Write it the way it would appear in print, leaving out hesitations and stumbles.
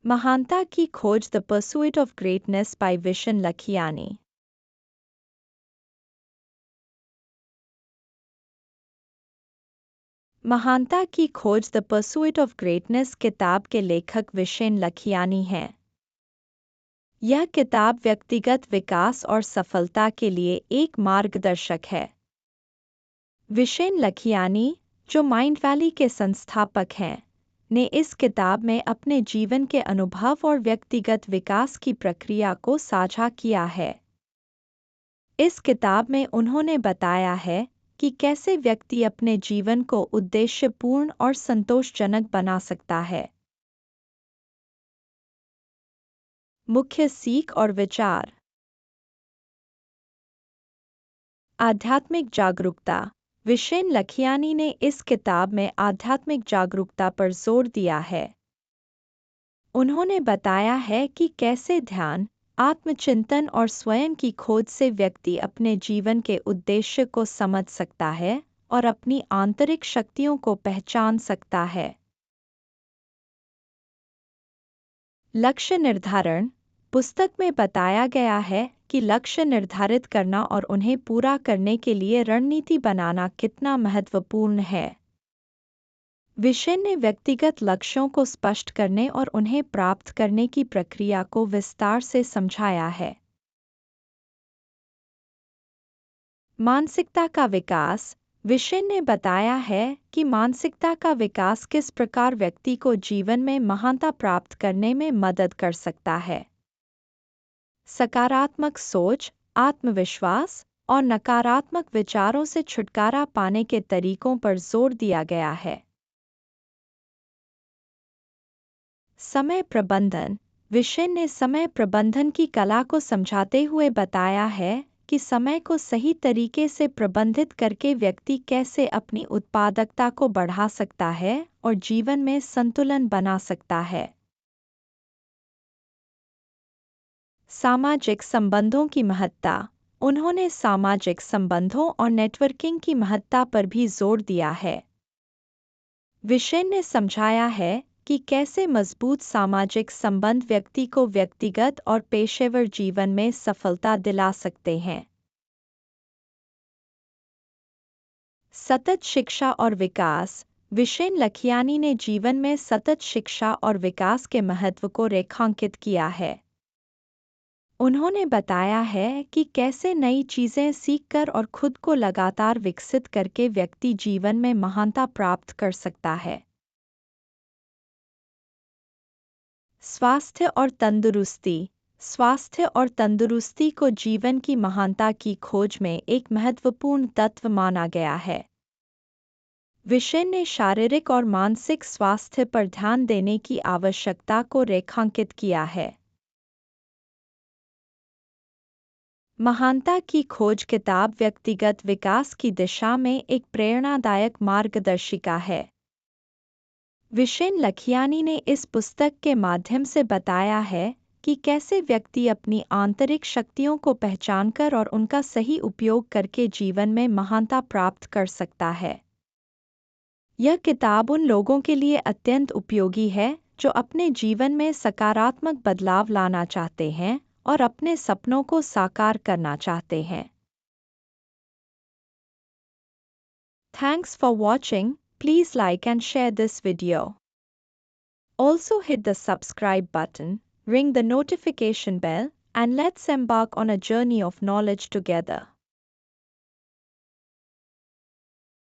महानता की खोज the pursuit of greatness by Vishen Lakhiani. महानता की खोज द परस्यूट ऑफ ग्रेटनेस किताब के लेखक विशेन लखियानी हैं। यह किताब व्यक्तिगत विकास और सफलता के लिए एक मार्गदर्शक है। विशेन लखियानी, जो माइंड वैली के संस्थापक हैं, ने इस किताब में अपने जीवन के अनुभव और व्यक्तिगत विकास की प्रक्रिया को साझा किया है। इस किताब में उन्होंने बताया है कि कैसे व्यक्ति अपने जीवन को उद्देश्यपूर्ण और संतोषजनक बना सकता है। मुख्य सीख और विचार। आध्यात्मिक जागरूकता। विशेन लखियानी ने इस किताब में आध्यात्मिक जागरूकता पर जोर दिया है। उन्होंने बताया है कि कैसे ध्यान, आत्मचिंतन और स्वयं की खोज से व्यक्ति अपने जीवन के उद्देश्य को समझ सकता है और अपनी आंतरिक शक्तियों को पहचान सकता है। लक्ष्य निर्धारण। पुस्तक में बताया गया है कि लक्ष्य निर्धारित करना और उन्हें पूरा करने के लिए रणनीति बनाना कितना महत्वपूर्ण है। विशेन ने व्यक्तिगत लक्ष्यों को स्पष्ट करने और उन्हें प्राप्त करने की प्रक्रिया को विस्तार से समझाया है। मानसिकता का विकास। विशेन ने बताया है कि मानसिकता का विकास किस प्रकार व्यक्ति को जीवन में महानता प्राप्त करने में मदद कर सकता है। सकारात्मक सोच, आत्मविश्वास और नकारात्मक विचारों से छुटकारा पाने के तरीकों पर जोर दिया गया है। समय प्रबंधन। विशेन ने समय प्रबंधन की कला को समझाते हुए बताया है कि समय को सही तरीके से प्रबंधित करके व्यक्ति कैसे अपनी उत्पादकता को बढ़ा सकता है और जीवन में संतुलन बना सकता है। सामाजिक संबंधों की महत्ता। उन्होंने सामाजिक संबंधों और नेटवर्किंग की महत्ता पर भी जोर दिया है। विशेन ने समझाया है कि कैसे मजबूत सामाजिक संबंध व्यक्ति को व्यक्तिगत और पेशेवर जीवन में सफलता दिला सकते हैं। सतत शिक्षा और विकास। विशेन लखियानी ने जीवन में सतत शिक्षा और विकास के महत्व को रेखांकित किया है। उन्होंने बताया है कि कैसे नई चीजें सीखकर और खुद को लगातार विकसित करके व्यक्ति जीवन में महानता प्राप्त कर सकता है। स्वास्थ्य और तंदुरुस्ती। स्वास्थ्य और तंदुरुस्ती को जीवन की महानता की खोज में एक महत्वपूर्ण तत्व माना गया है। विशेन ने शारीरिक और मानसिक स्वास्थ्य पर ध्यान देने की आवश्यकता को रेखांकित किया है। महानता की खोज किताब व्यक्तिगत विकास की दिशा में एक प्रेरणादायक मार्गदर्शिका है। विशेन लखियानी ने इस पुस्तक के माध्यम से बताया है कि कैसे व्यक्ति अपनी आंतरिक शक्तियों को पहचानकर और उनका सही उपयोग करके जीवन में महानता प्राप्त कर सकता है। यह किताब उन लोगों के लिए अत्यंत उपयोगी है जो अपने जीवन में सकारात्मक बदलाव लाना चाहते हैं और अपने सपनों को साकार करना चाहते हैं। Thanks for watching. Please like and share this video. Also hit the subscribe button, ring the notification bell, and let's embark on a journey of knowledge together.